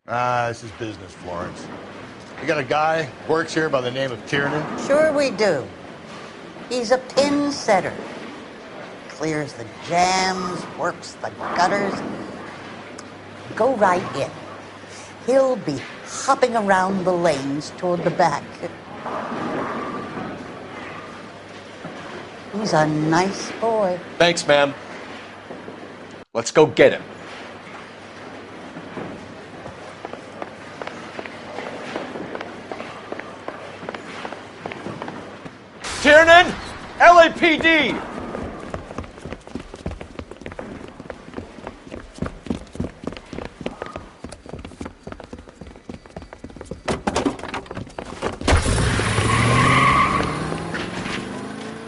This is business, Florence. We got a guy works here by the name of Tiernan. Sure we do. He's a pin setter. Clears the jams, works the gutters. Go right in. He'll be hopping around the lanes toward the back. He's a nice boy. Thanks, ma'am. Let's go get him. Tiernan! LAPD!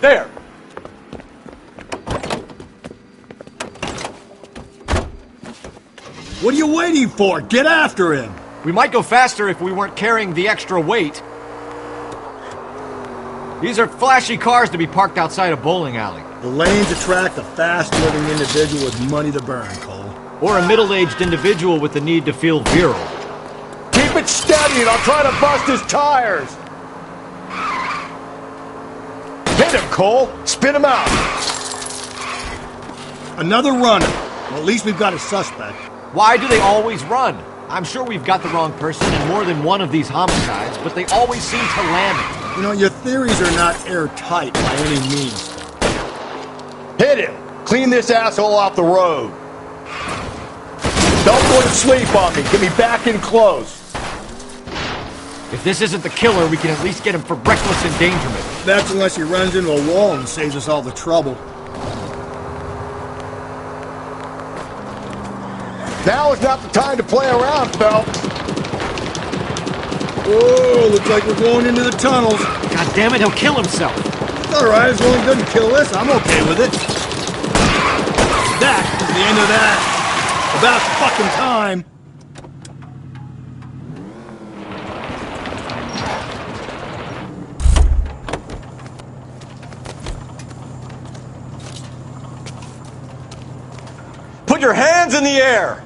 There! What are you waiting for? Get after him! We might go faster if we weren't carrying the extra weight. These are flashy cars to be parked outside a bowling alley. The lanes attract a fast-living individual with money to burn, Cole. Or a middle-aged individual with the need to feel virile. Keep it steady and I'll try to bust his tires. Hit him, Cole. Spin him out. Another runner. Well, at least we've got a suspect. Why do they always run? I'm sure we've got the wrong person in more than one of these homicides, but they always seem to land it. You know, your theories are not airtight by any means. Hit him. Clean this asshole off the road. Don't go to sleep on me. Get me back in close. If this isn't the killer, we can at least get him for reckless endangerment. That's unless he runs into a wall and saves us all the trouble. Now is not the time to play around, Phelps. Whoa, looks like we're going into the tunnels. God damn it, he'll kill himself. It's alright, as long as he doesn't kill us, I'm okay with it. That is the end of that. About fucking time. Put your hands in the air!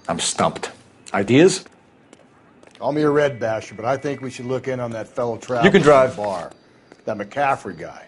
I'm stumped. Ideas? Call me a red basher, but I think we should look in on that fellow traveler. You can drive. At the bar. That McCaffrey guy.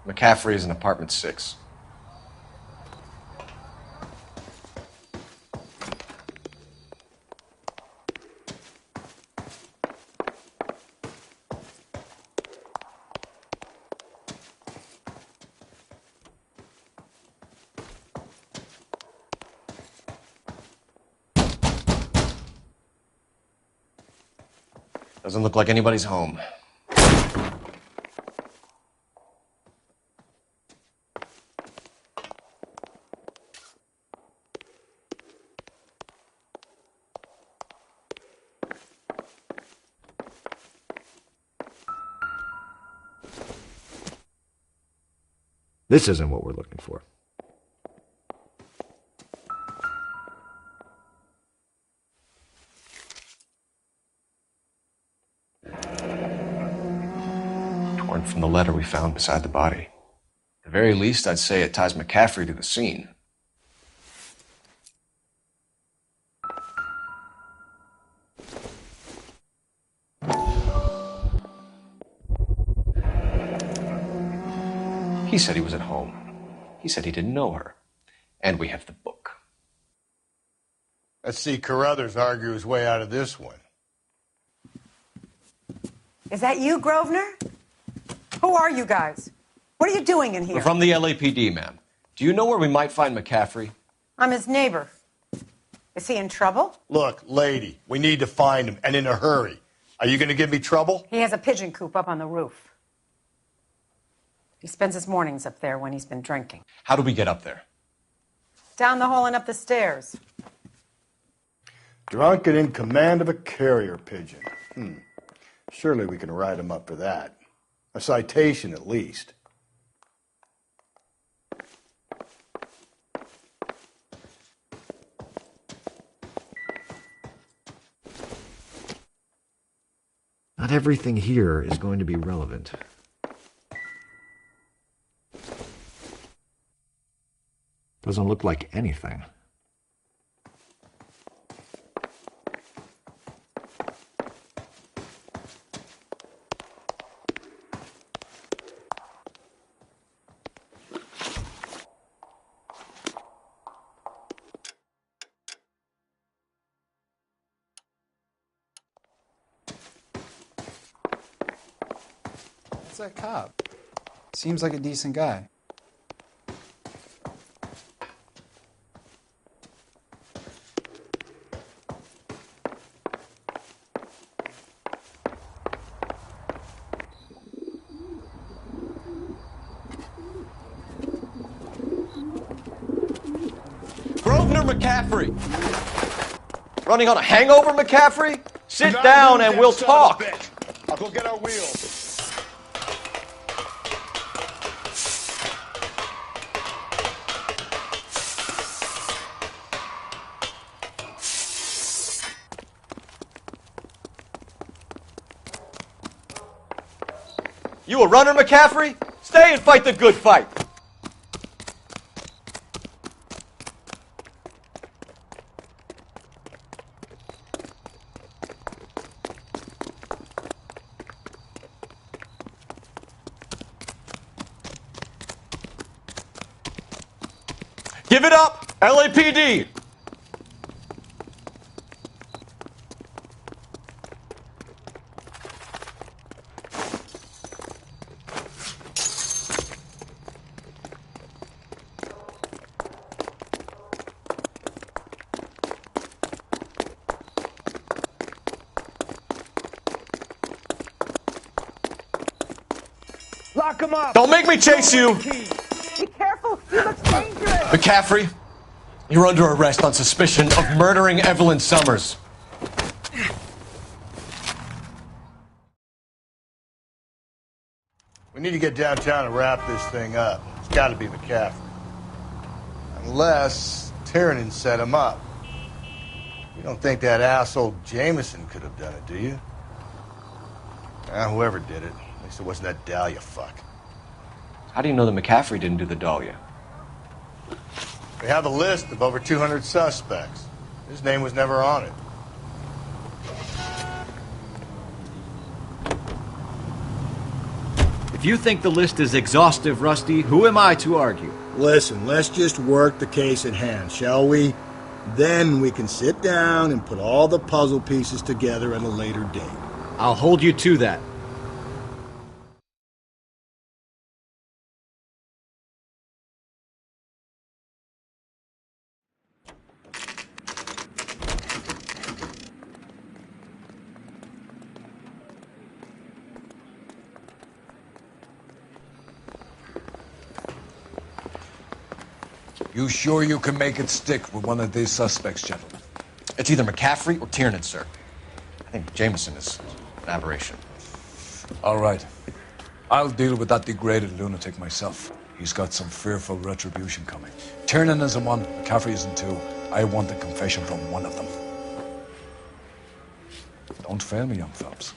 McCaffrey is in apartment 6. Doesn't look like anybody's home. This isn't what we're looking for. Torn from the letter we found beside the body. At the very least, I'd say it ties McCaffrey to the scene. He said he was at home. He said he didn't know her. And we have the book. Let's see Carruthers argue his way out of this one. Is that you, Grosvenor? Who are you guys? What are you doing in here? We're from the LAPD, ma'am. Do you know where we might find McCaffrey? I'm his neighbor. Is he in trouble? Look, lady, we need to find him, and in a hurry. Are you going to give me trouble? He has a pigeon coop up on the roof. He spends his mornings up there when he's been drinking. How do we get up there? Down the hall and up the stairs. Drunk and in command of a carrier pigeon. Surely we can write him up for that. A citation, at least. Not everything here is going to be relevant. Doesn't look like anything. What's that cop? Seems like a decent guy. Grosvenor McCaffrey! Running on a hangover, McCaffrey? Sit down and we'll talk. I'll go get our wheels. You a runner, McCaffrey? Stay and fight the good fight. Give it up, LAPD! Lock him up! Don't make me chase you! Be careful! He looks dangerous! McCaffrey, you're under arrest on suspicion of murdering Evelyn Summers. We need to get downtown and wrap this thing up. It's got to be McCaffrey. Unless Tiernan set him up. You don't think that asshole Jameson could have done it, do you? Whoever did it. At least it wasn't that Dahlia fuck. How do you know that McCaffrey didn't do the Dahlia? We have a list of over 200 suspects. His name was never on it. If you think the list is exhaustive, Rusty, who am I to argue? Listen, let's just work the case at hand, shall we? Then we can sit down and put all the puzzle pieces together at a later date. I'll hold you to that. You sure you can make it stick with one of these suspects, gentlemen? It's either McCaffrey or Tiernan, sir. I think Jameson is an aberration. All right. I'll deal with that degraded lunatic myself. He's got some fearful retribution coming. Tiernan is in one, McCaffrey is in two. I want a confession from one of them. Don't fail me, young Phelps.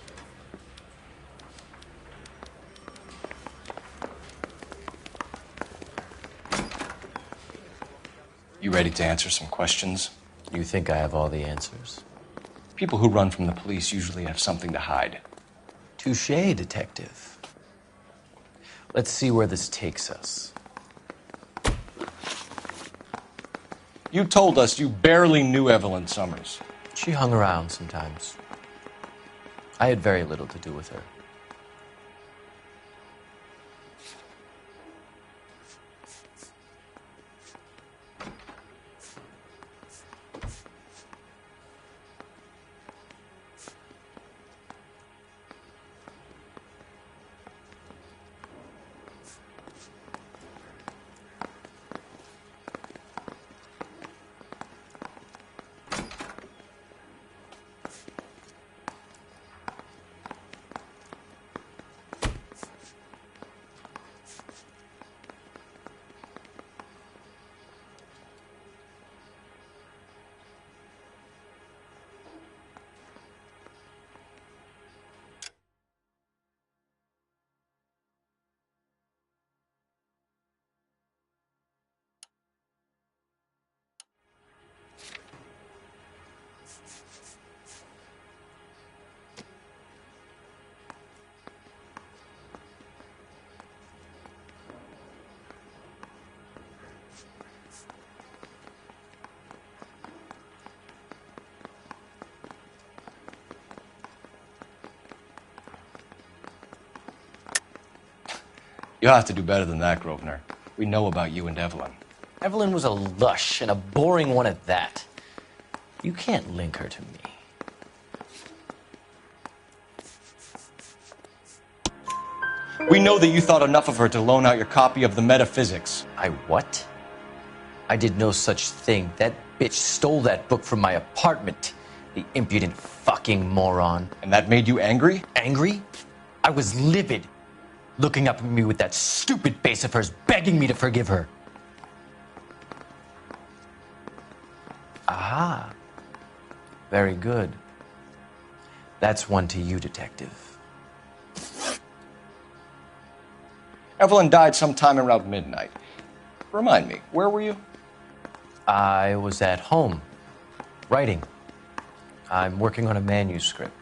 You ready to answer some questions? You think I have all the answers? People who run from the police usually have something to hide. Touché, detective. Let's see where this takes us. You told us you barely knew Evelyn Summers. She hung around sometimes. I had very little to do with her. You'll have to do better than that, Grosvenor. We know about you and Evelyn. Evelyn was a lush, and a boring one at that. You can't link her to me. We know that you thought enough of her to loan out your copy of the Metaphysics. I what? I did no such thing. That bitch stole that book from my apartment. The impudent fucking moron. And that made you angry? Angry? I was livid. Looking up at me with that stupid face of hers, begging me to forgive her. Ah. Very good. That's one to you, detective. Evelyn died sometime around midnight. Remind me, where were you? I was at home, writing. I'm working on a manuscript.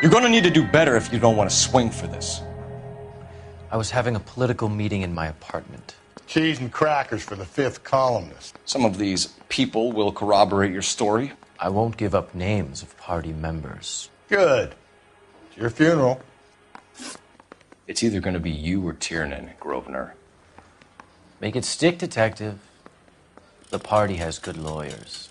You're gonna need to do better if you don't want to swing for this. I was having a political meeting in my apartment. Cheese and crackers for the fifth columnist. Some of these people will corroborate your story. I won't give up names of party members. Good. It's your funeral. It's either gonna be you or Tiernan, Grosvenor. Make it stick, detective. The party has good lawyers.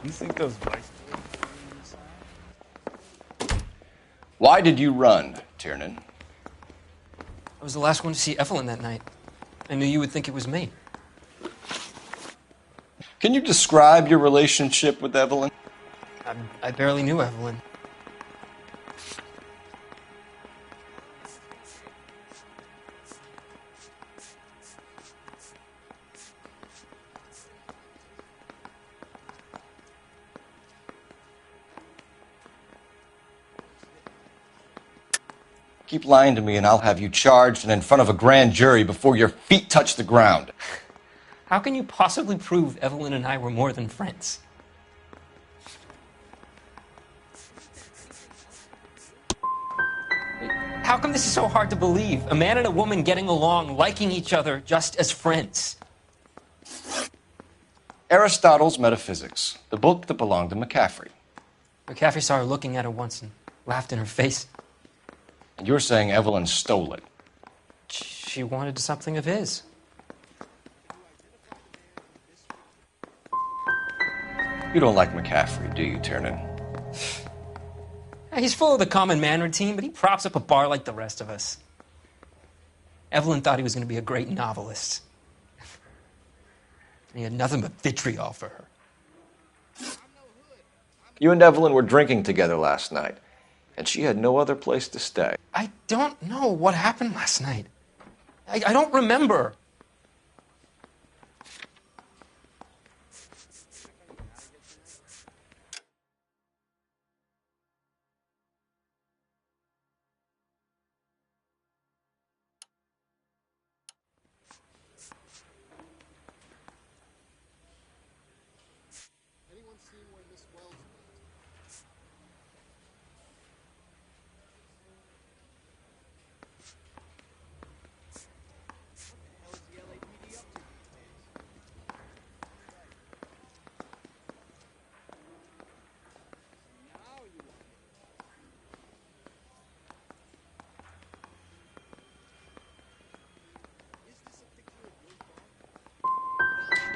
You think those vice Why did you run, Tiernan? I was the last one to see Evelyn that night. I knew you would think it was me. Can you describe your relationship with Evelyn? I barely knew Evelyn. Keep lying to me and I'll have you charged and in front of a grand jury before your feet touch the ground. How can you possibly prove Evelyn and I were more than friends? How come this is so hard to believe? A man and a woman getting along, liking each other just as friends. Aristotle's Metaphysics, the book that belonged to McCaffrey. McCaffrey saw her looking at her once and laughed in her face. And you're saying Evelyn stole it. She wanted something of his. You don't like McCaffrey, do you, Tiernan? He's full of the common man routine, but he props up a bar like the rest of us. Evelyn thought he was going to be a great novelist. And he had nothing but vitriol for her. You and Evelyn were drinking together last night, and she had no other place to stay. I don't know what happened last night. I don't remember.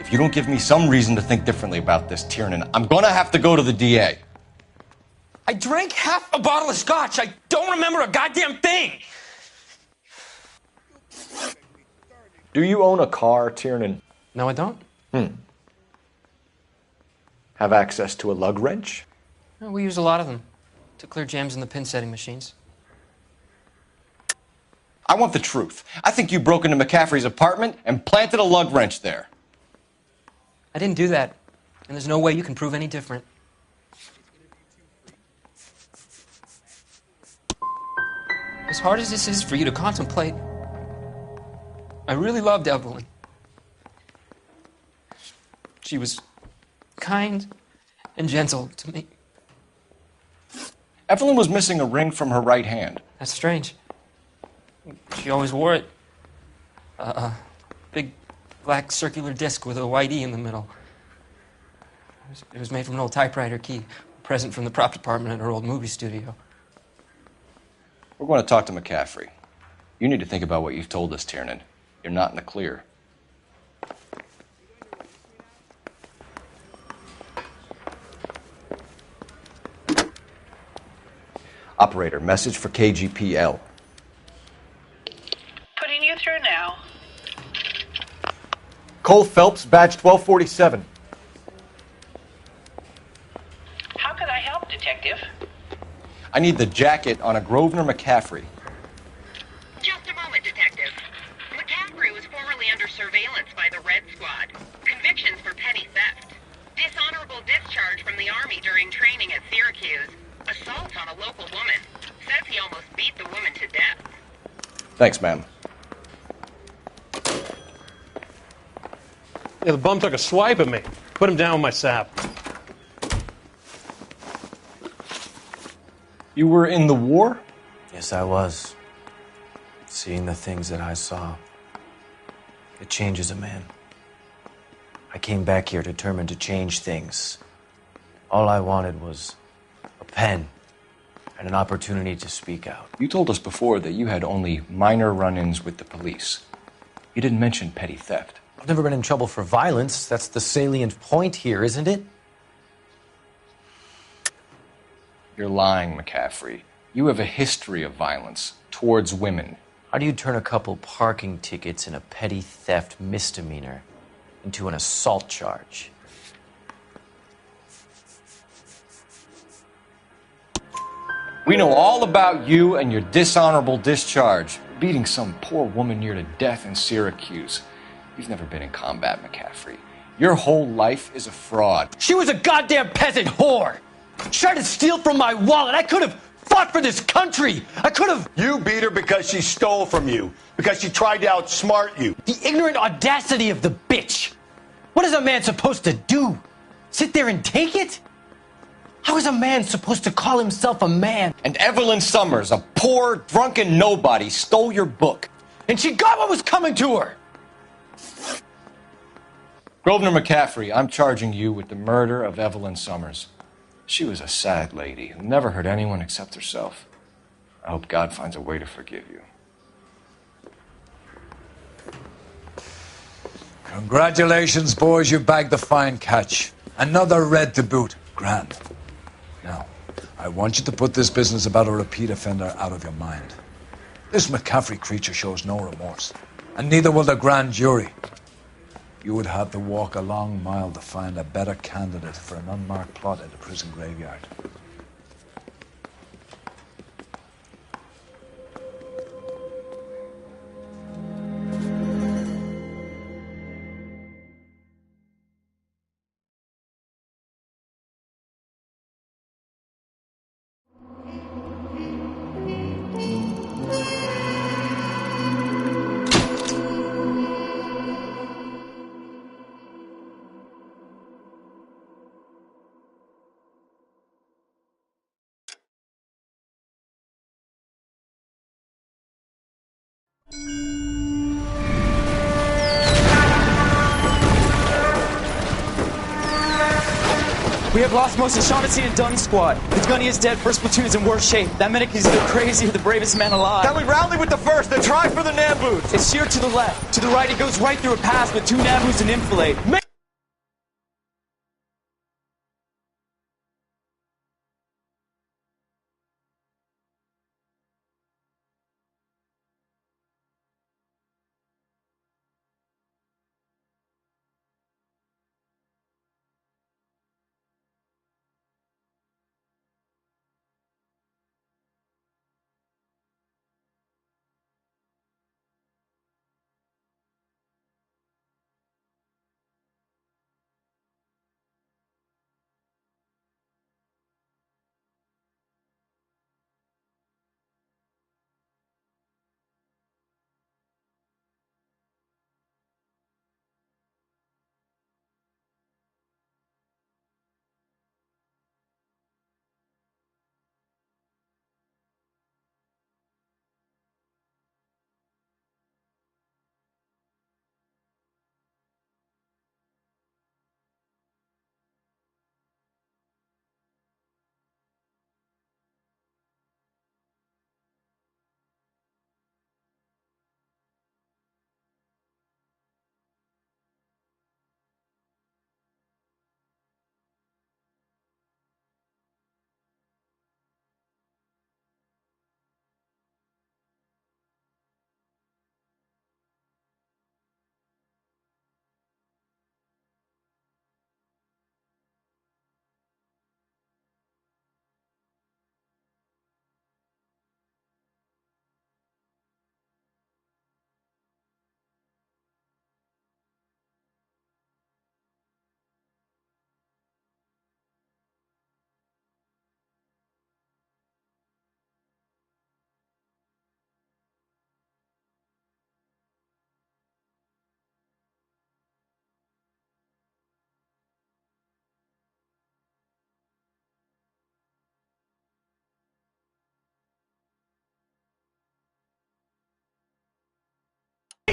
If you don't give me some reason to think differently about this, Tiernan, I'm gonna have to go to the DA. I drank half a bottle of scotch. I don't remember a goddamn thing. Do you own a car, Tiernan? No, I don't. Have access to a lug wrench? No, we use a lot of them to clear jams in the pin setting machines. I want the truth. I think you broke into McCaffrey's apartment and planted a lug wrench there. I didn't do that, and there's no way you can prove any different. As hard as this is for you to contemplate, I really loved Evelyn. She was kind and gentle to me. Evelyn was missing a ring from her right hand. That's strange. She always wore it. A big black circular disc with a white E in the middle. It was made from an old typewriter key, a present from the prop department at her old movie studio. We're going to talk to McCaffrey. You need to think about what you've told us, Tiernan. You're not in the clear. Operator, message for KGPL. Putting you through now. Cole Phelps, badge 1247. How could I help, Detective? I need the jacket on a Grosvenor McCaffrey. Just a moment, Detective. McCaffrey was formerly under surveillance by the Red Squad. Convictions for petty theft. Dishonorable discharge from the Army during training at Syracuse. Assault on a local woman. Says he almost beat the woman to death. Thanks, ma'am. Yeah, the bum took a swipe at me. Put him down with my sap. You were in the war? Yes, I was. Seeing the things that I saw, it changes a man. I came back here determined to change things. All I wanted was a pen and an opportunity to speak out. You told us before that you had only minor run-ins with the police. You didn't mention petty theft. I've never been in trouble for violence. That's the salient point here, isn't it? You're lying, McCaffrey. You have a history of violence towards women. How do you turn a couple parking tickets and a petty theft misdemeanor into an assault charge? We know all about you and your dishonorable discharge, beating some poor woman near to death in Syracuse. You've never been in combat, McCaffrey. Your whole life is a fraud. She was a goddamn peasant whore! She tried to steal from my wallet. I could have fought for this country. I could have... You beat her because she stole from you. Because she tried to outsmart you. The ignorant audacity of the bitch. What is a man supposed to do? Sit there and take it? How is a man supposed to call himself a man? And Evelyn Summers, a poor, drunken nobody, stole your book. And she got what was coming to her. Grosvenor McCaffrey, I'm charging you with the murder of Evelyn Summers. She was a sad lady who never hurt anyone except herself. I hope God finds a way to forgive you. Congratulations, boys. You bagged the fine catch. Another red to boot. Grand. Now, I want you to put this business about a repeat offender out of your mind. This McCaffrey creature shows no remorse, and neither will the grand jury. You would have to walk a long mile to find a better candidate for an unmarked plot in the prison graveyard. We have lost most of Shaughnessy and Dunn's squad. The gunny is dead. First platoon is in worse shape. That medic is either crazy or the bravest man alive. Then we rally with the first and try for the Nambus. It's sheer to the left. To the right, it goes right through a pass with 2 Nambus and enfilade.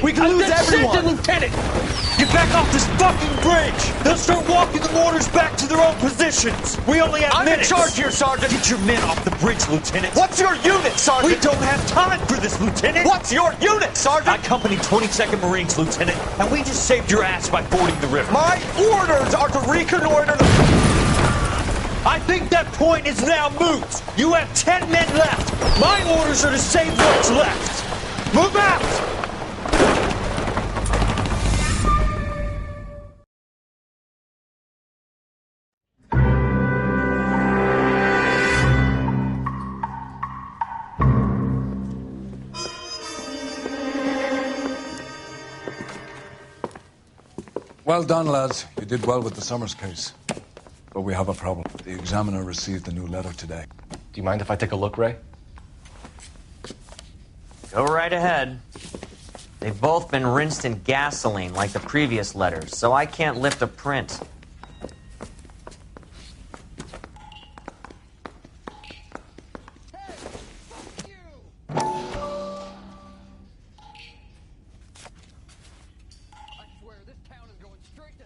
We can lose everyone! Lieutenant! Get back off this fucking bridge! They'll start walking the mortars back to their own positions! We only have minutes! I'm in charge here, Sergeant! Get your men off the bridge, Lieutenant! What's your unit, Sergeant? We don't have time for this, Lieutenant! What's your unit, Sergeant? I company 22nd Marines, Lieutenant, and we just saved your ass by fording the river. My orders are to reconnoiter the... I think that point is now moot! You have 10 men left! My orders are to save what's left! Move out! Well done, lads. You did well with the Summers case. But we have a problem. The examiner received a new letter today. Do you mind if I take a look, Ray? Go right ahead. They've both been rinsed in gasoline like the previous letters, so I can't lift a print.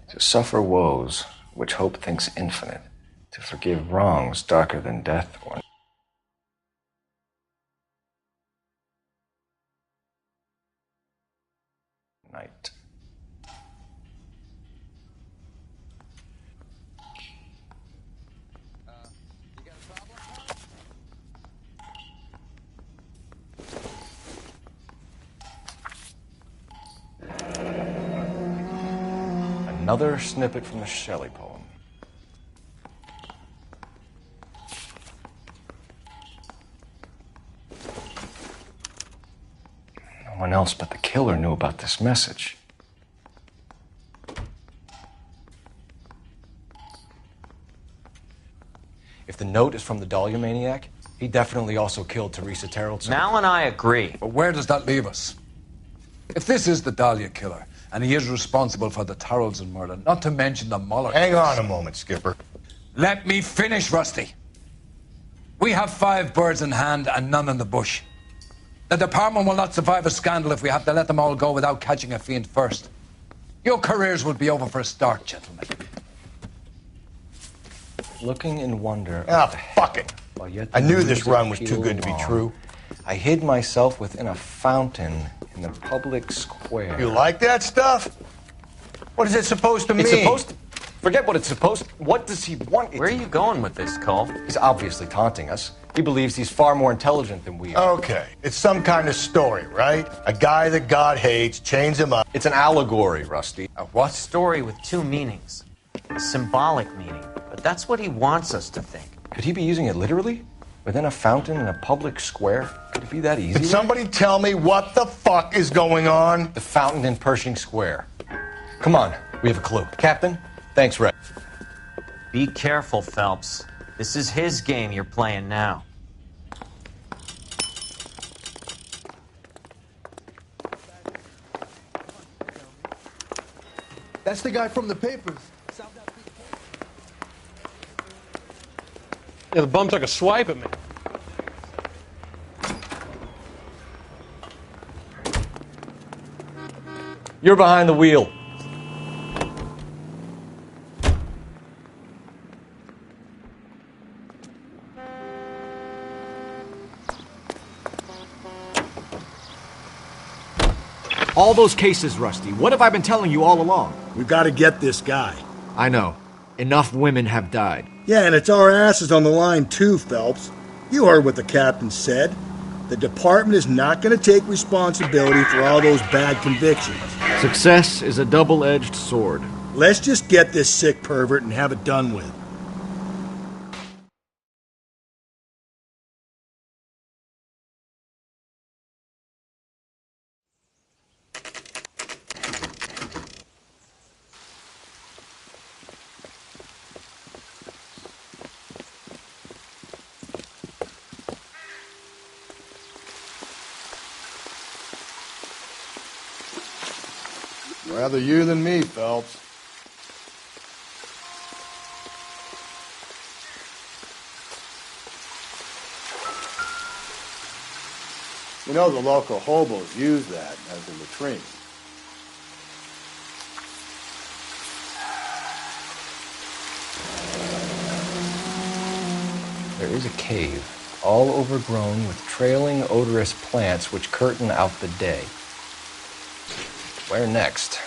To suffer woes which hope thinks infinite, to forgive wrongs darker than death or night. Another snippet from the Shelley poem. No one else but the killer knew about this message. If the note is from the Dahlia maniac, he definitely also killed Teresa Terrellson. Mal and I agree. But where does that leave us? If this is the Dahlia killer, and he is responsible for the Tarrelson murder, not to mention the Muller Hang case. on a moment, Skipper. Let me finish, Rusty. We have 5 birds in hand and none in the bush. The department will not survive a scandal if we have to let them all go without catching a fiend first. Your careers will be over for a start, gentlemen. Looking in wonder. Fuck it. I knew this run was too good to be true. I hid myself within a fountain in the public square. You like that stuff? What is it supposed to mean? It's supposed to... Forget what it's supposed to... What does he want? Where are you going with this, Cole? He's obviously taunting us. He believes he's far more intelligent than we are. Okay. It's some kind of story, right? A guy that God hates, chains him up. It's an allegory, Rusty. A what? Story with 2 meanings. A symbolic meaning. But that's what he wants us to think. Could he be using it literally? Within a fountain in a public square? Could it be that easy? Can somebody tell me what the fuck is going on? The fountain in Pershing Square. Come on, we have a clue. Captain, thanks, Ray. Be careful, Phelps. This is his game you're playing now. That's the guy from the papers. Yeah, the bum took a swipe at me. You're behind the wheel. All those cases, Rusty. What have I been telling you all along? We've got to get this guy. I know. Enough women have died. Yeah, and it's our asses on the line too, Phelps. You heard what the captain said. The department is not going to take responsibility for all those bad convictions. Success is a double-edged sword. Let's just get this sick pervert and have it done with. Rather you than me, Phelps. You know, the local hobos use that as a latrine. There is a cave, all overgrown with trailing, odorous plants which curtain out the day. Where next?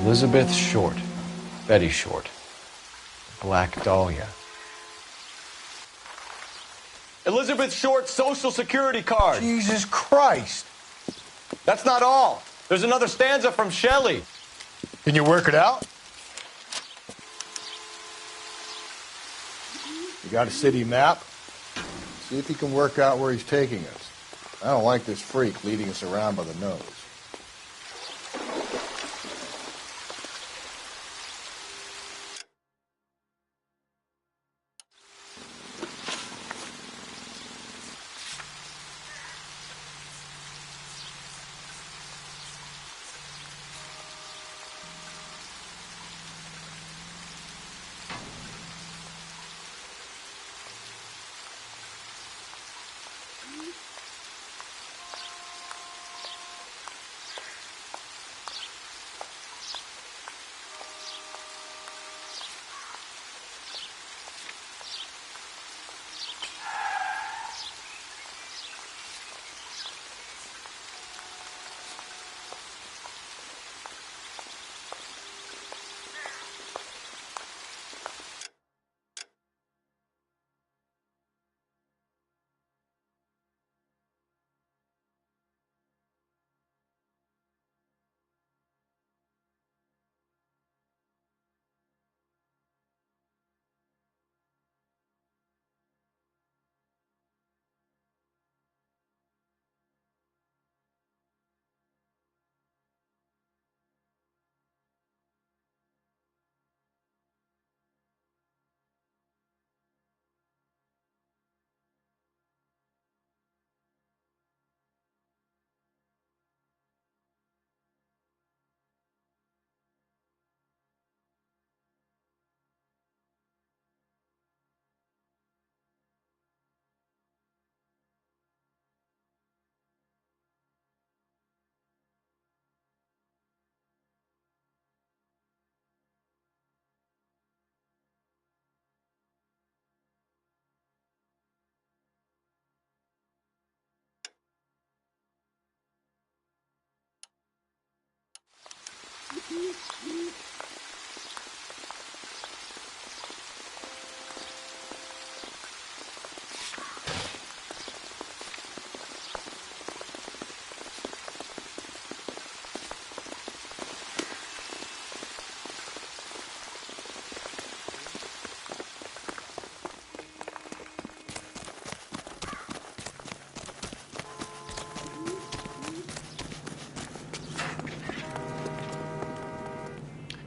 Elizabeth Short, Betty Short, Black Dahlia. Elizabeth Short's Social Security card. Jesus Christ. That's not all. There's another stanza from Shelley. Can you work it out? You got a city map? See if you can work out where he's taking us. I don't like this freak leading us around by the nose.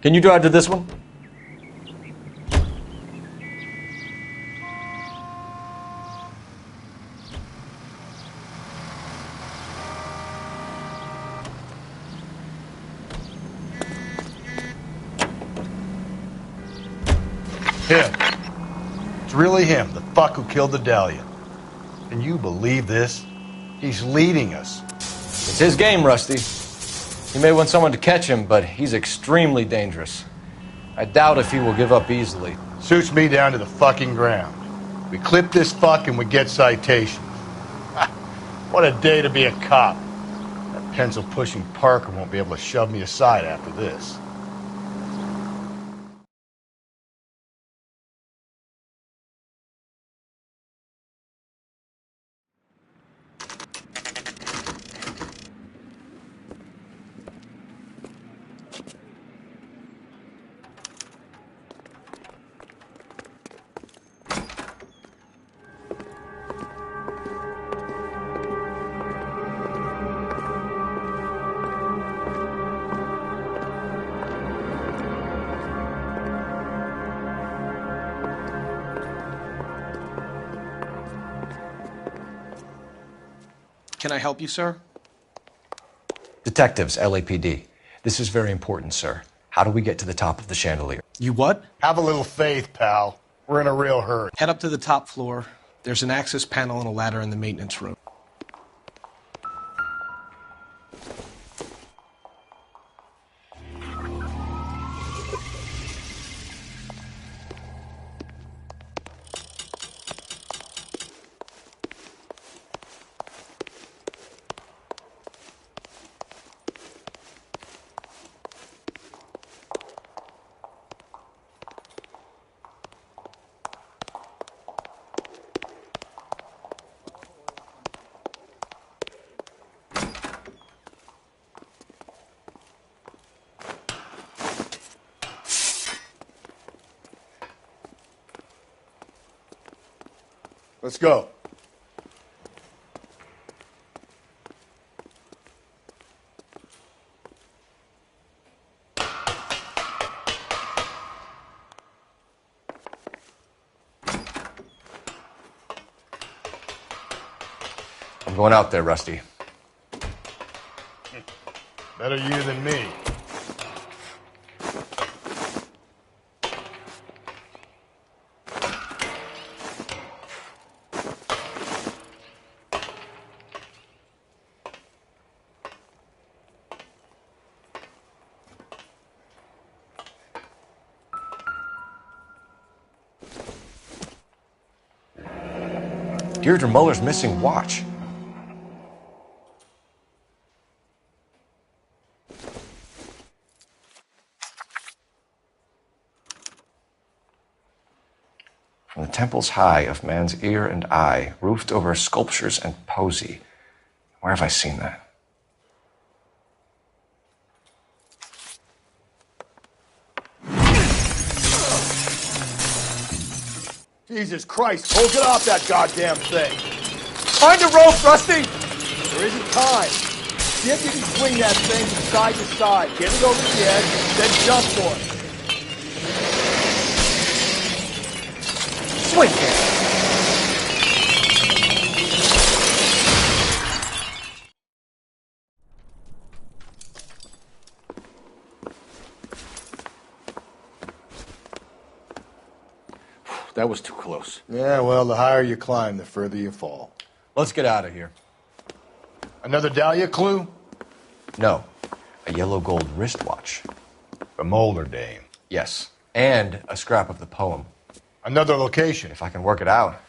Can you drive to this one? Him. It's really him, the fuck who killed the Dahlia. Can you believe this? He's leading us. It's his game, Rusty. He may want someone to catch him, but he's extremely dangerous. I doubt if he will give up easily. Suits me down to the fucking ground. We clip this fuck and we get citations. What a day to be a cop. That pencil-pushing Parker won't be able to shove me aside after this. Can I help you, sir? Detectives, LAPD. This is very important, sir. How do we get to the top of the chandelier? You what? Have a little faith, pal. We're in a real hurry. Head up to the top floor. There's an access panel and a ladder in the maintenance room. Let's go. going out there, Rusty. Better you than me. Deirdre Muller's missing watch. From the temples high of man's ear and eye, roofed over sculptures and poesy. Where have I seen that? Jesus Christ, Cole, get off that goddamn thing. Find a rope, Rusty! There isn't time. See if you can swing that thing from side to side. Get it over the edge, then jump for it. Swing it! That was too close. Yeah, well, the higher you climb, the further you fall. Let's get out of here. Another Dahlia clue? No. A yellow gold wristwatch. The Molar Dame. Yes. And a scrap of the poem. Another location. If I can work it out.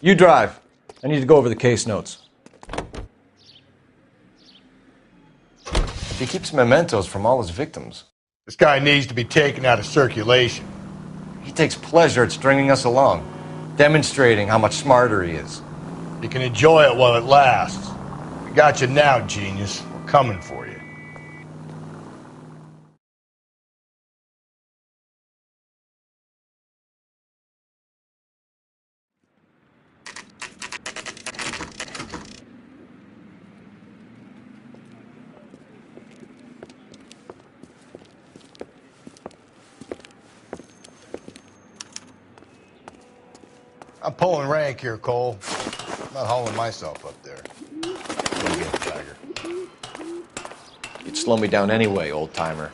You drive. I need to go over the case notes. He keeps mementos from all his victims. This guy needs to be taken out of circulation. He takes pleasure at stringing us along, demonstrating how much smarter he is. You can enjoy it while it lasts. We got you now, genius. We're coming for you. I'm pulling rank here, Cole. I'm not hauling myself up there. Go get it, Tiger. You'd slow me down anyway, old-timer.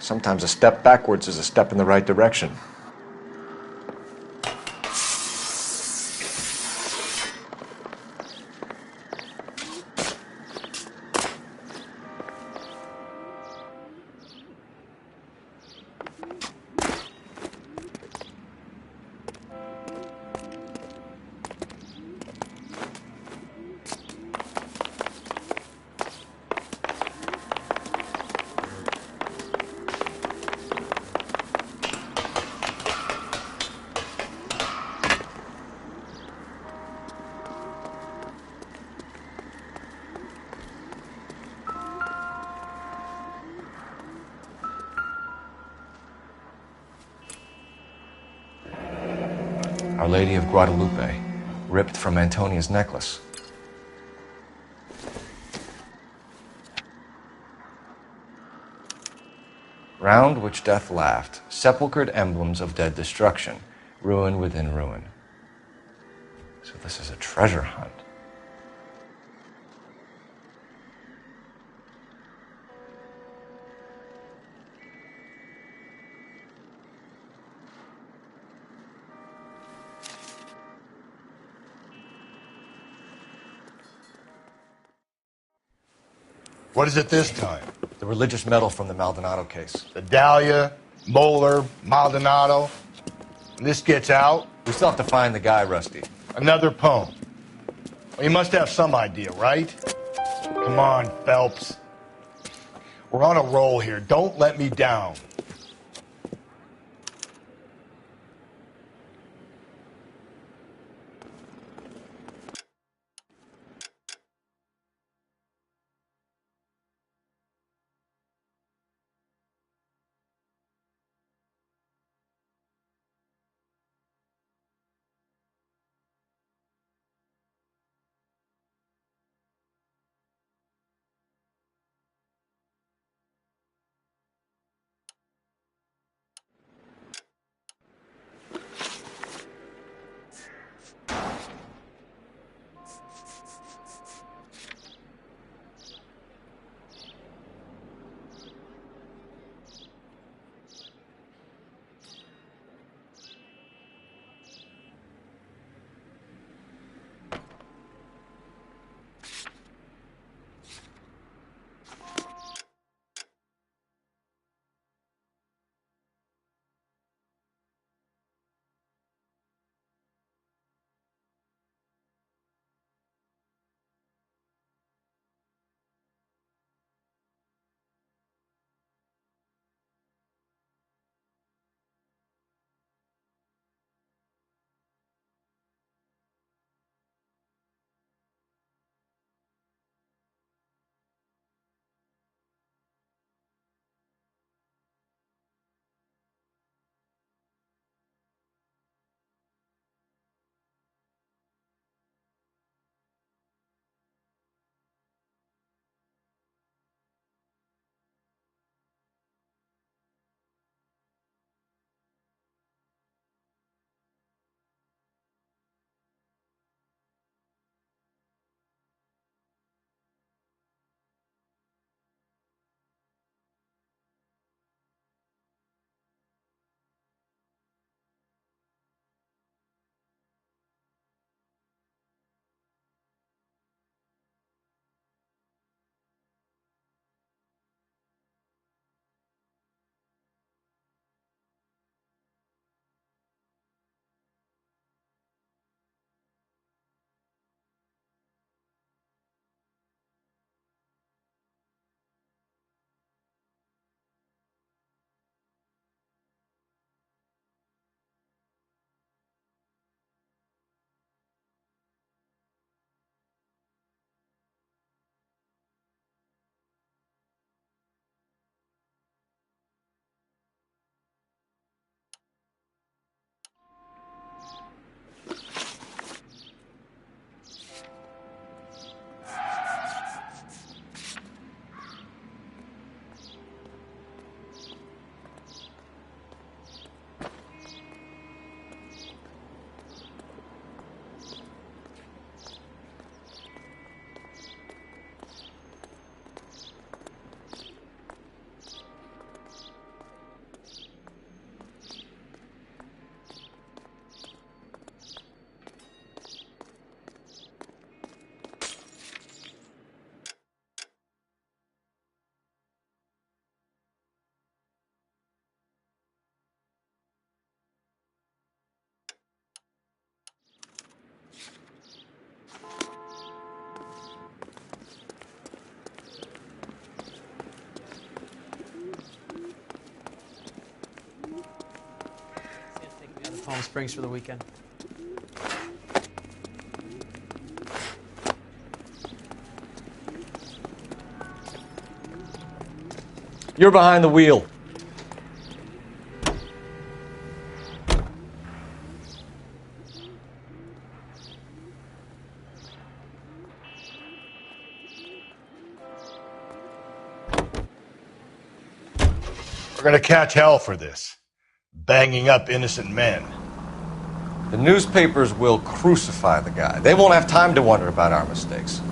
Sometimes a step backwards is a step in the right direction. Our Lady of Guadalupe, ripped from Antonia's necklace. Round which death laughed, sepulchred emblems of dead destruction, ruin within ruin. So this is a treasure hunt. What is it this time? The religious medal from the Maldonado case. The Dahlia, Moeller, Maldonado. When this gets out... We still have to find the guy, Rusty. Another poem. Well, you must have some idea, right? Come on, Phelps. We're on a roll here. Don't let me down. Palm Springs for the weekend. You're behind the wheel. We're gonna catch hell for this. Banging up innocent men. The newspapers will crucify the guy. They won't have time to wonder about our mistakes.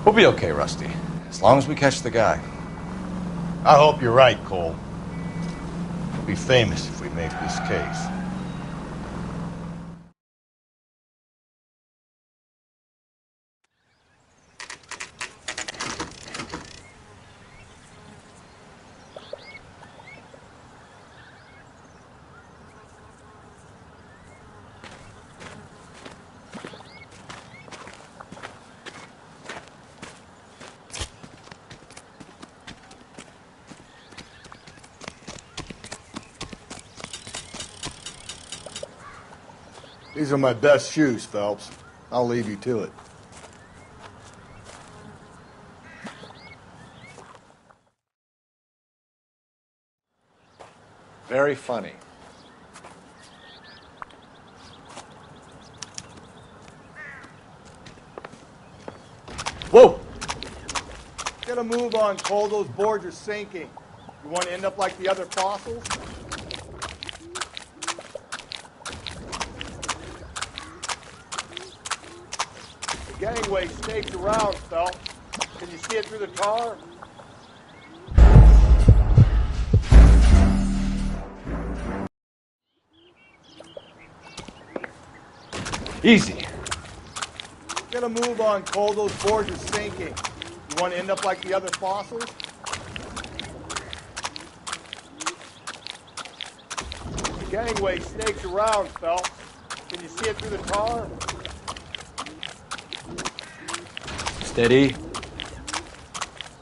We'll be okay, Rusty, as long as we catch the guy. I hope you're right, Cole. We'll be famous if we make this case. These are my best shoes, Phelps. I'll leave you to it. Very funny. Whoa! Get a move on, Cole. Those boards are sinking. You want to end up like the other fossils? The gangway snakes around, Phelps. Can you see it through the tar? Easy. Get a move on, Cole. Those boards are sinking. You want to end up like the other fossils? The gangway snakes around, Phelps. Can you see it through the tar? Steady.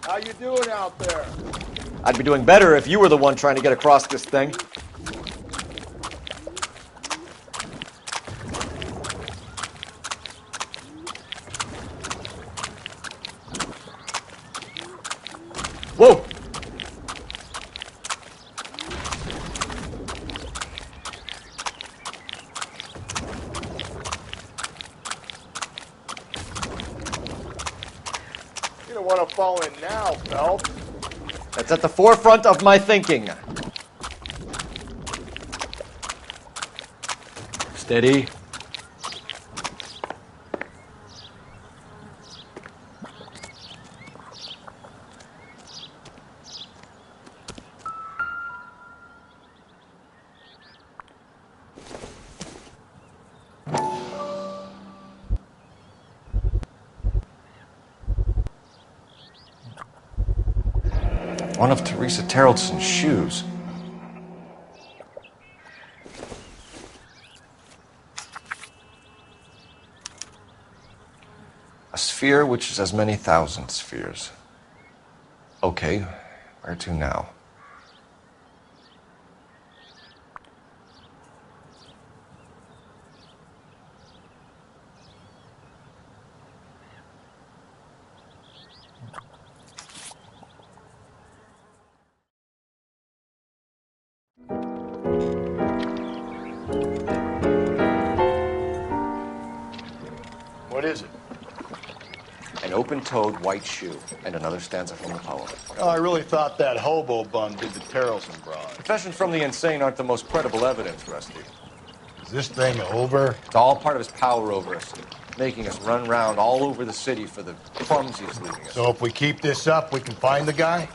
How you doing out there? I'd be doing better if you were the one trying to get across this thing. Whoa! You don't want to fall in now, Phelps. That's at the forefront of my thinking. Steady. One of Teresa Terreldson's shoes. A sphere which is as many thousand spheres. Okay, where to now? What is it? An open-toed white shoe, and another stanza from the poem. Oh, I really thought that hobo bum did the Terrelson broad. Confessions from the insane aren't the most credible evidence, Rusty. Is this thing over? It's all part of his power over us, making us run round all over the city for the crumbs he's leaving us. So if we keep this up, we can find the guy?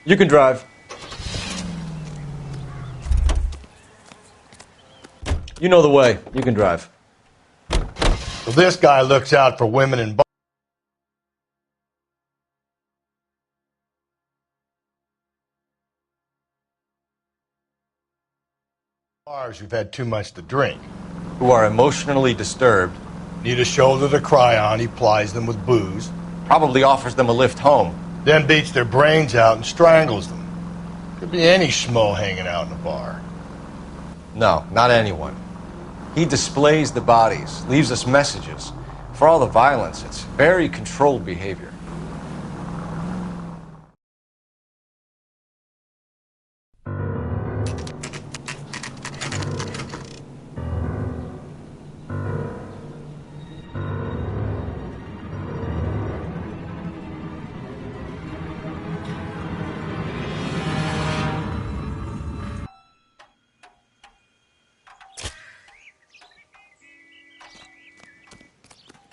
You can drive. You know the way. You can drive. So this guy looks out for women in bars who've had too much to drink. Who are emotionally disturbed. Need a shoulder to cry on, he plies them with booze. Probably offers them a lift home. Then beats their brains out and strangles them. Could be any schmo hanging out in a bar. No, not anyone. He displays the bodies, leaves us messages. For all the violence, it's very controlled behavior.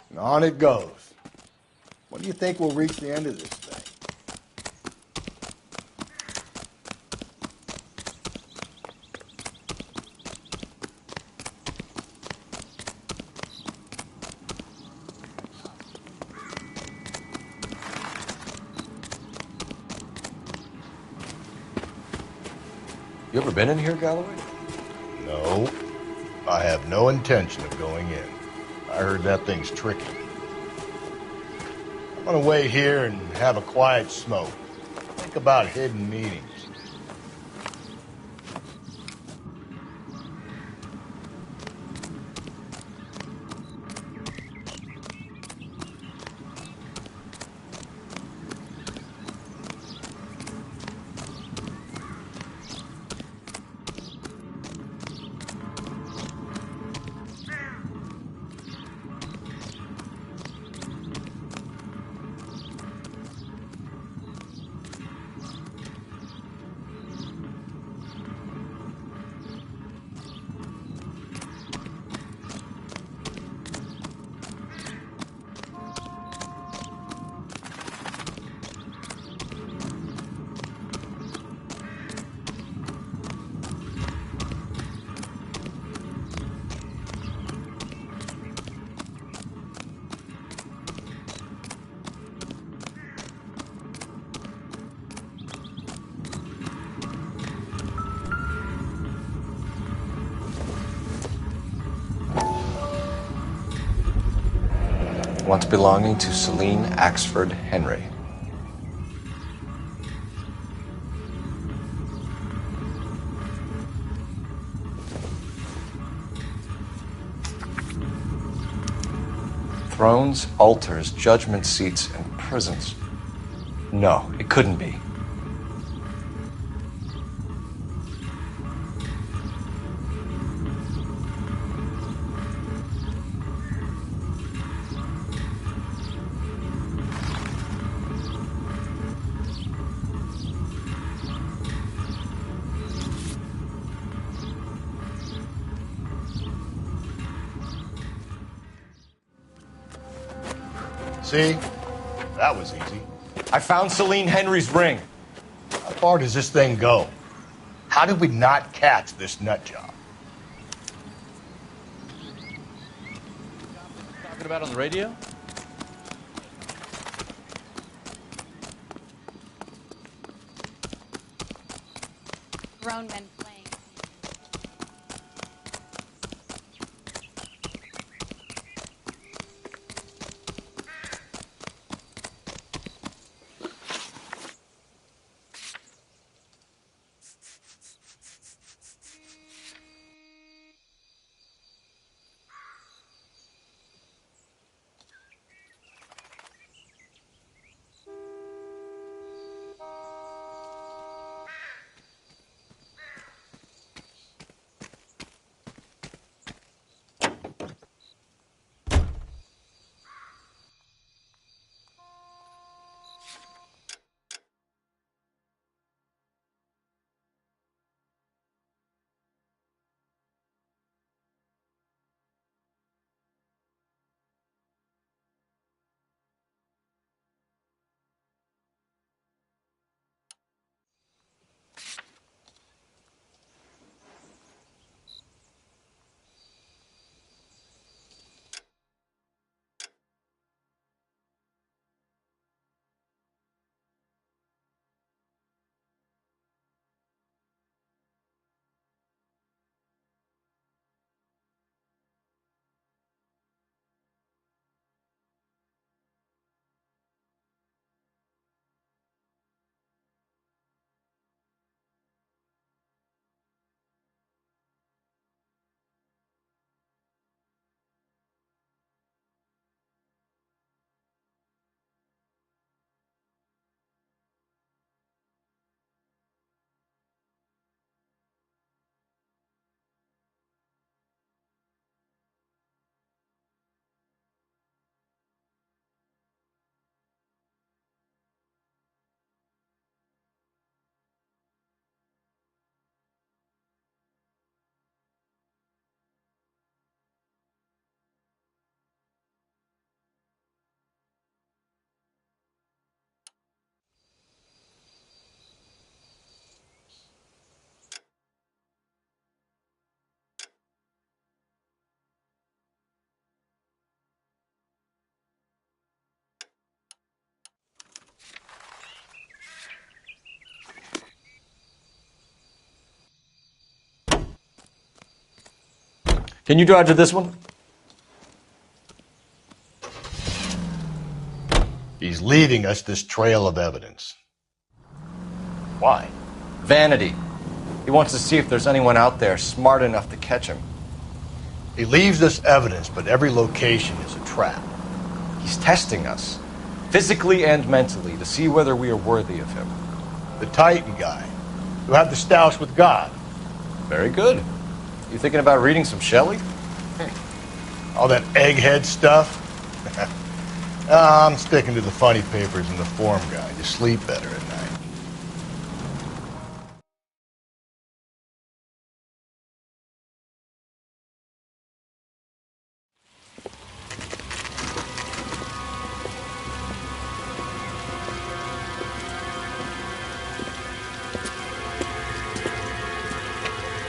And on it goes. When do you think we'll reach the end of this thing? You ever been in here, Galloway? No. I have no intention of going in. I heard that thing's tricky. I'm gonna wait here and have a quiet smoke. Think about hidden meetings. Once belonging to Celine Axford Henry. Thrones, altars, judgment seats, and prisons. No, it couldn't be. See? That was easy. I found Celine Henry's ring. How far does this thing go? How did we not catch this nut job? Talking about on the radio? Grown men playing. Can you drive to this one? He's leaving us this trail of evidence. Why? Vanity. He wants to see if there's anyone out there smart enough to catch him. He leaves us evidence, but every location is a trap. He's testing us, physically and mentally, to see whether we are worthy of him. The Titan guy, who had the stoush with God. Very good. You thinking about reading some Shelley? All that egghead stuff? I'm sticking to the funny papers and the form guide. You sleep better at night.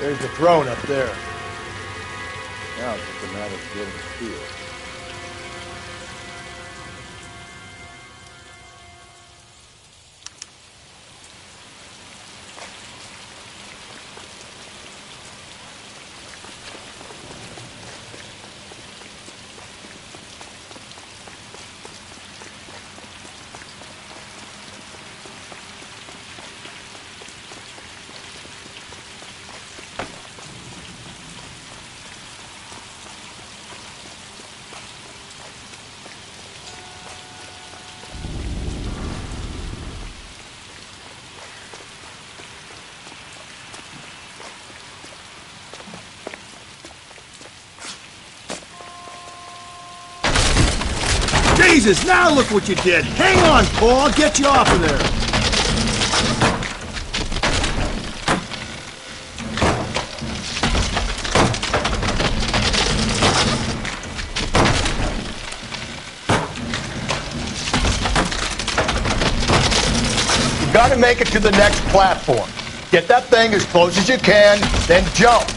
There's the throne up there. Now it's just a matter of getting to it. Jesus, now look what you did! Hang on, Paul, I'll get you off of there! You gotta make it to the next platform. Get that thing as close as you can, then jump.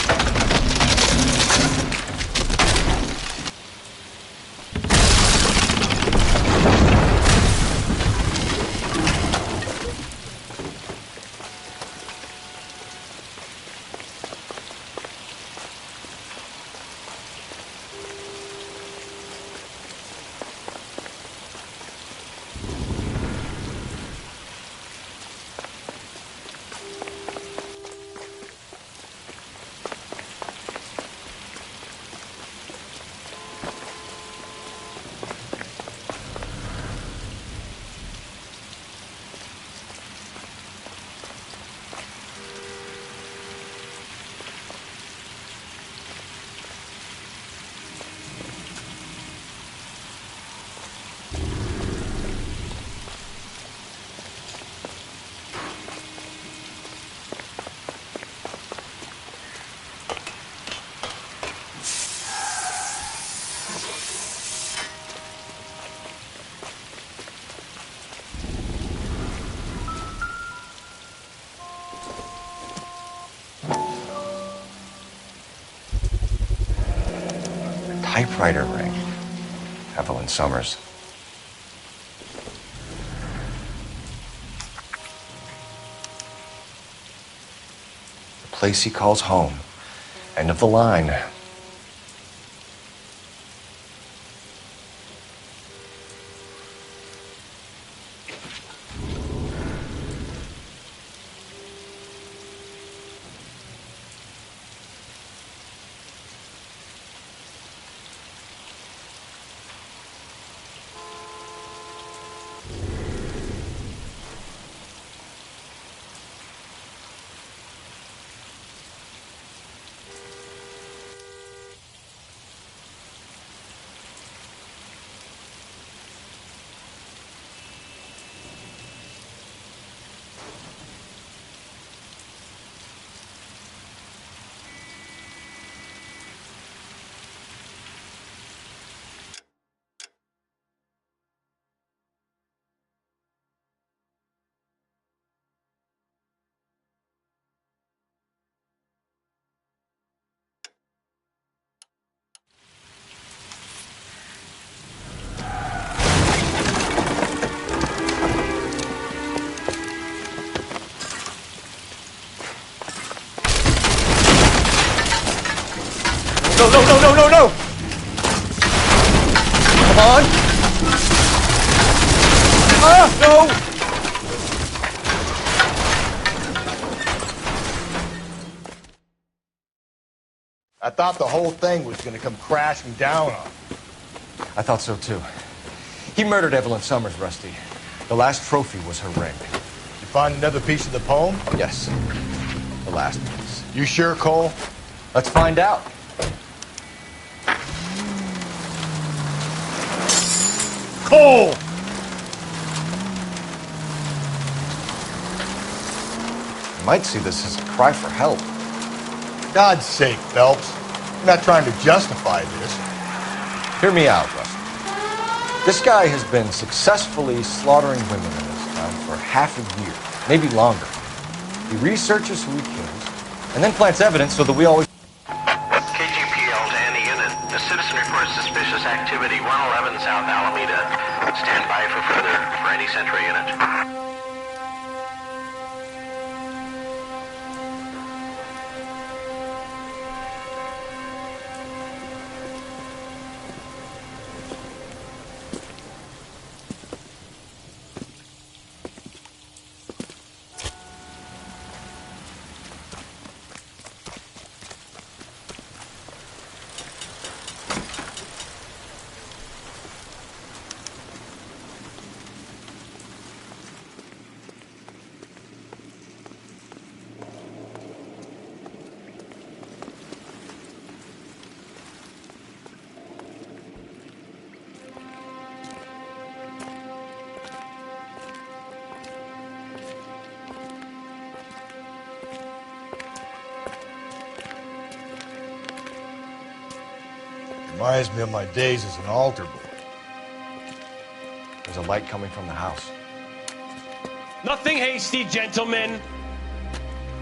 Typewriter ring. Evelyn Summers. The place he calls home. End of the line. no, no, no! Come on! Ah, no! I thought the whole thing was going to come crashing down on him. I thought so too. He murdered Evelyn Summers, Rusty. The last trophy was her ring. You find another piece of the poem? Oh, yes. The last piece. You sure, Cole? Let's find out. Cole! You might see this as a cry for help. God's sake, Phelps. I'm not trying to justify this. Hear me out, Rusty. This guy has been successfully slaughtering women in this town for half a year, maybe longer. He researches who he kills, and then plants evidence so that we always... KGPL to any unit. The citizen reports suspicious activity, 111 South Alameda. Stand by for any Central unit. Reminds me of my days as an altar boy. There's a light coming from the house. Nothing hasty, gentlemen.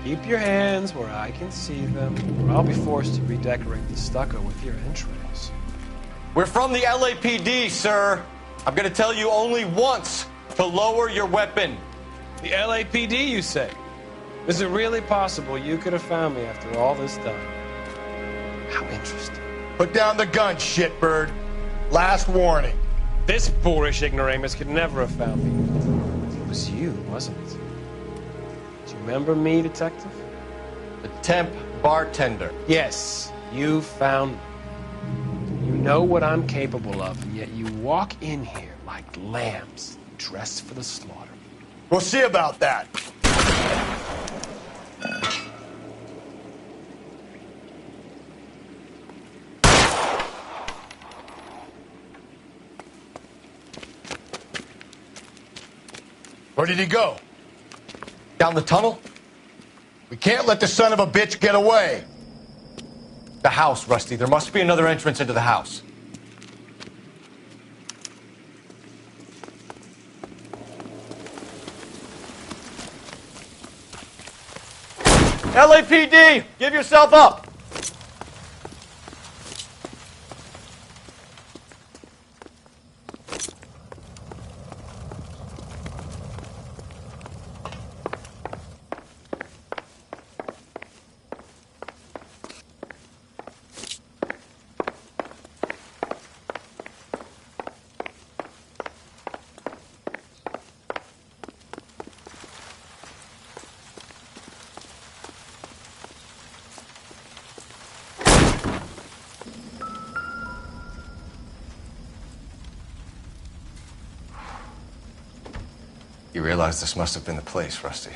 Keep your hands where I can see them, or I'll be forced to redecorate the stucco with your entrails. We're from the LAPD, sir. I'm gonna tell you only once to lower your weapon. The LAPD, you say? Is it really possible you could have found me after all this time? How interesting. Put down the gun, shitbird. Last warning. This boorish ignoramus could never have found me. It was you, wasn't it? Do you remember me, detective? The temp bartender. Yes, you found me. You know what I'm capable of, and yet you walk in here like lambs dressed for the slaughter. We'll see about that. Where did he go? Down the tunnel? We can't let the son of a bitch get away. The house, Rusty. There must be another entrance into the house. LAPD! Give yourself up! You realize this must have been the place, Rusty.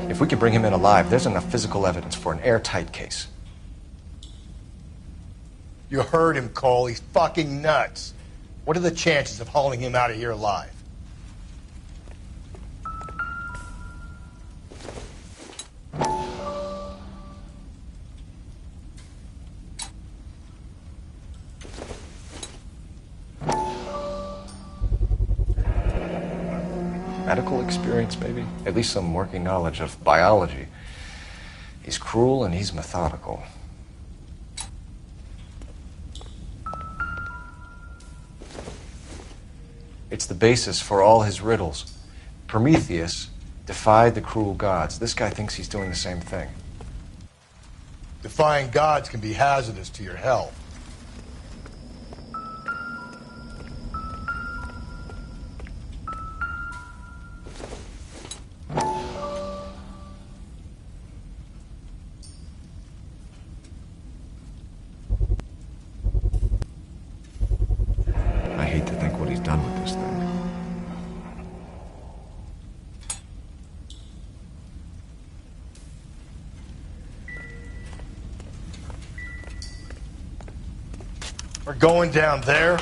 If we can bring him in alive, there's enough physical evidence for an airtight case. You heard him, Cole. He's fucking nuts. What are the chances of hauling him out of here alive? medical experience, maybe? At least some working knowledge of biology. He's cruel and he's methodical. It's the basis for all his riddles. Prometheus defied the cruel gods. This guy thinks he's doing the same thing. Defying gods can be hazardous to your health. I hate to think what he's done with this thing. We're going down there.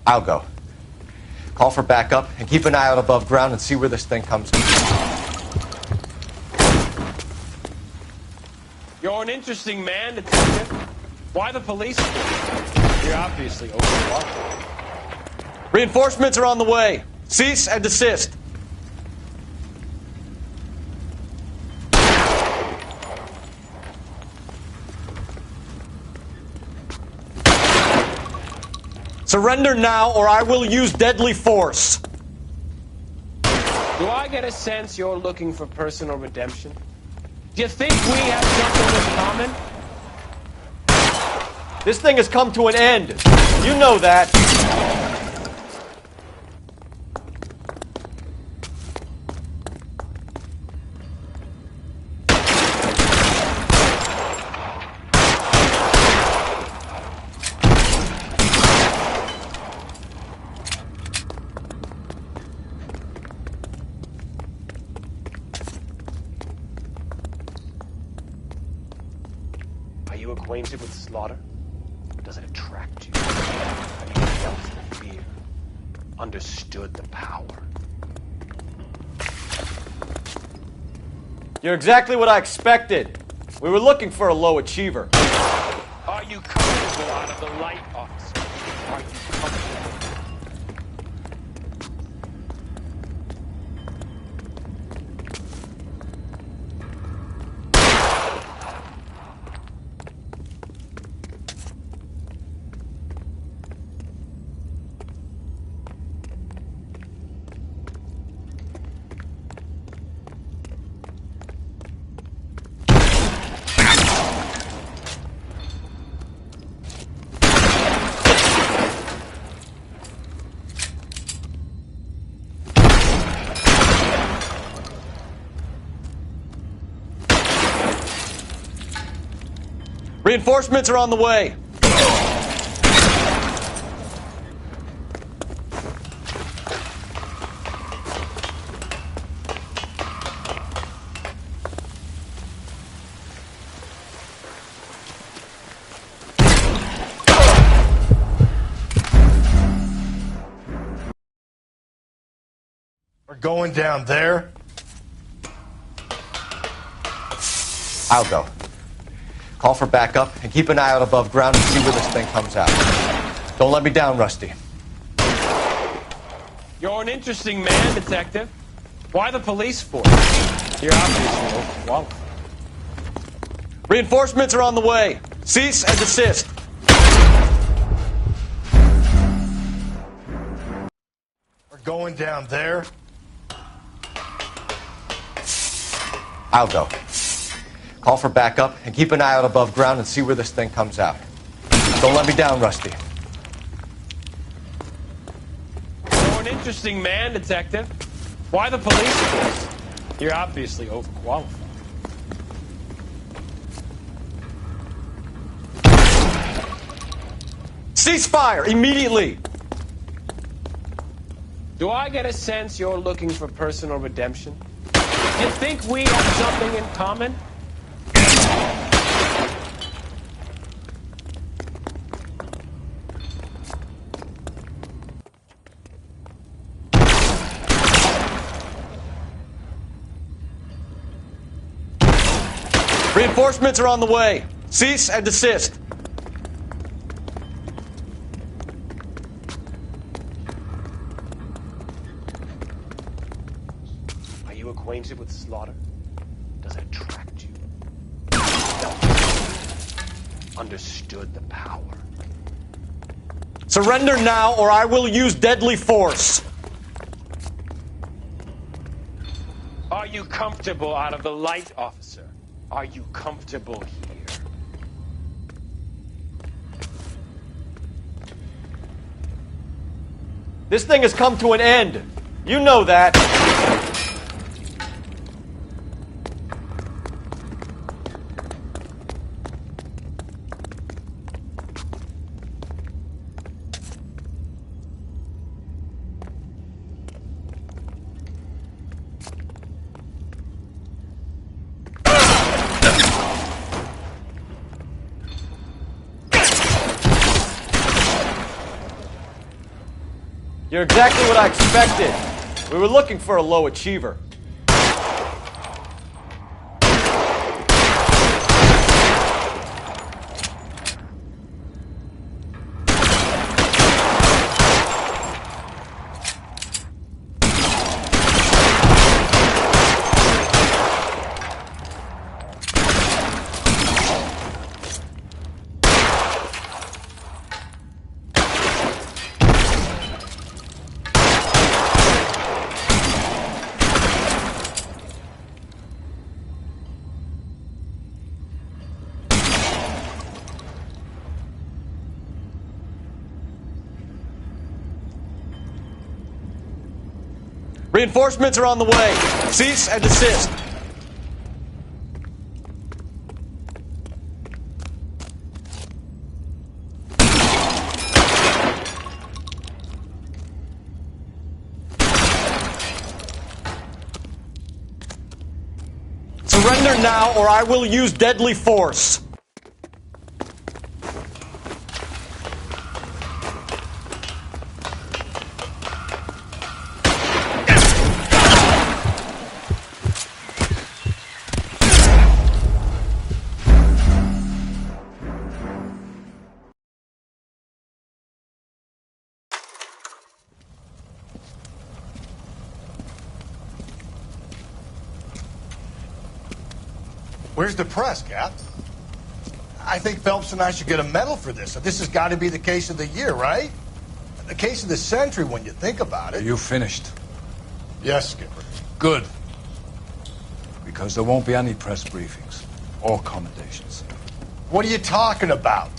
I'll go. Call for backup and keep an eye out above ground and see where this thing comes. You're an interesting man, detective. Why the police? You're obviously overwhelmed. Reinforcements are on the way. Cease and desist. Surrender now, or I will use deadly force. Do I get a sense you're looking for personal redemption? Do you think we have something in common? This thing has come to an end. You know that. Are you acquainted with slaughter? Does it attract you? Have you felt the fear? Understood the power? You're exactly what I expected. We were looking for a low achiever. Are you comfortable out of the light, officer? Are you comfortable? Reinforcements are on the way. We're going down there. I'll go. Call for backup and keep an eye out above ground and see where this thing comes out. Don't let me down, Rusty. You're an interesting man, detective. Why the police force? You're obviously overwhelmed. Reinforcements are on the way. Cease and desist. We're going down there. I'll go. Call for backup and keep an eye out above ground and see where this thing comes out. Don't let me down, Rusty. You're an interesting man, detective. Why the police force? You're obviously overqualified. Cease fire immediately! Do I get a sense you're looking for personal redemption? Do you think we have something in common? Reinforcements are on the way. Cease and desist. acquainted with slaughter? Does it attract you? Understood the power. Surrender now, or I will use deadly force. Are you comfortable out of the light, officer? Are you comfortable here? This thing has come to an end. You know that. You're exactly what I expected. We were looking for a low achiever. Reinforcements are on the way. Cease and desist. Surrender now, or I will use deadly force. Where's the press, Cap? I think Phelps and I should get a medal for this. This has got to be the case of the year, right? The case of the century when you think about it. Are you finished? Yes, Skipper. Good. Because there won't be any press briefings or commendations. What are you talking about?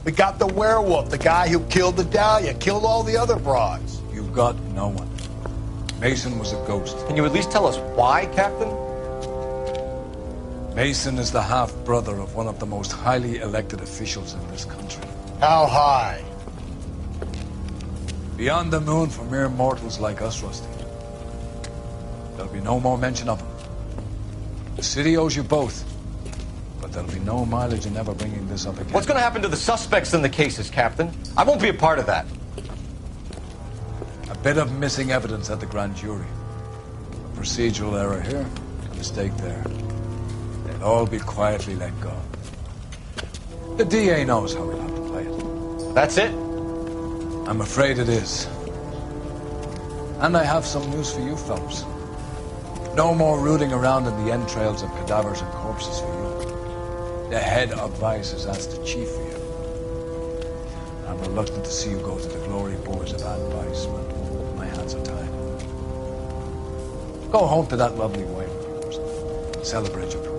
We got the werewolf, the guy who killed the Dahlia, killed all the other broads. You've got no one. Mason was a ghost. Can you at least tell us why, Captain? Mason is the half-brother of one of the most highly elected officials in this country. How high? Beyond the moon for mere mortals like us, Rusty. There'll be no more mention of him. The city owes you both, but there'll be no mileage in ever bringing this up again. What's going to happen to the suspects in the cases, Captain? I won't be a part of that. A bit of missing evidence at the grand jury. A procedural error here, a mistake there. They'll all be quietly let go. The DA knows how we'll have to play it. That's it? I'm afraid it is. And I have some news for you, Phelps. No more rooting around in the entrails of cadavers and corpses for you. The head of Vice has asked the chief for you. I'm reluctant to see you go to the glory boards of advice when my hands are tied. Go home to that lovely wife of yours and celebrate your promotion.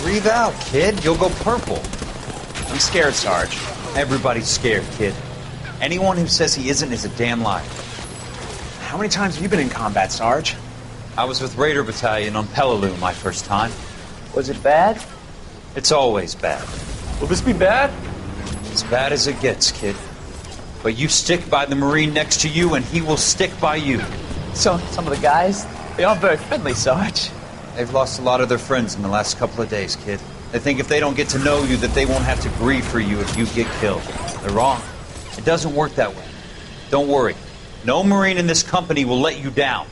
Breathe out, kid. You'll go purple. I'm scared, Sarge. Everybody's scared, kid. Anyone who says he isn't is a damn liar. How many times have you been in combat, Sarge? I was with Raider Battalion on Peleliu my first time. Was it bad? It's always bad. Will this be bad? As bad as it gets, kid. But you stick by the Marine next to you, and he will stick by you. So, some of the guys, They aren't very friendly, Sarge. They've lost a lot of their friends in the last couple of days, kid. They think if they don't get to know you, that they won't have to grieve for you if you get killed. They're wrong. It doesn't work that way. Don't worry. No Marine in this company will let you down.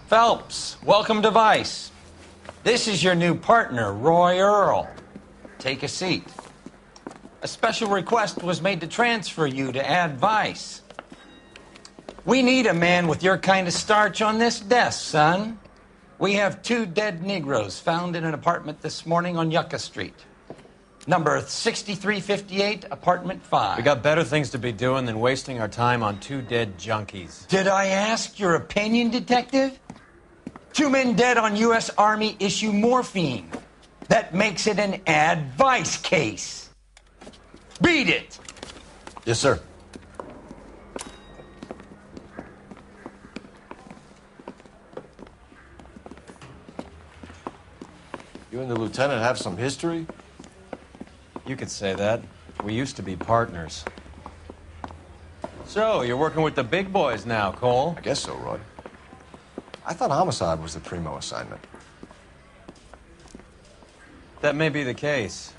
Phelps, welcome to Vice. This is your new partner, Roy Earl. Take a seat. A special request was made to transfer you to Ad Vice. We need a man with your kind of starch on this desk, son. We have 2 dead Negroes found in an apartment this morning on Yucca Street. Number 6358, apartment 5. We got better things to be doing than wasting our time on 2 dead junkies. Did I ask your opinion, detective? 2 men dead on U.S. Army issue morphine. That makes it an Ad Vice case. Beat it! Yes, sir. You and the lieutenant have some history? You could say that. We used to be partners. So, you're working with the big boys now, Cole? I guess so, Roy. I thought homicide was the primo assignment. That may be the case.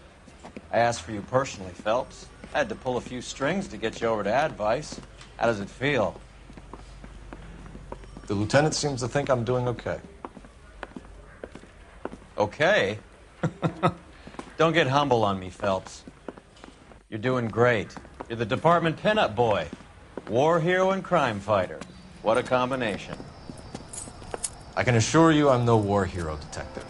I asked for you personally, Phelps. I had to pull a few strings to get you over to Ad Vice. How does it feel? The lieutenant seems to think I'm doing okay. Okay? Don't get humble on me, Phelps. You're doing great. You're the department pinup boy. War hero and crime fighter. What a combination. I can assure you I'm no war hero, detective.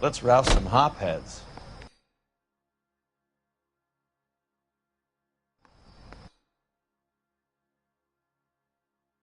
Let's rouse some hopheads.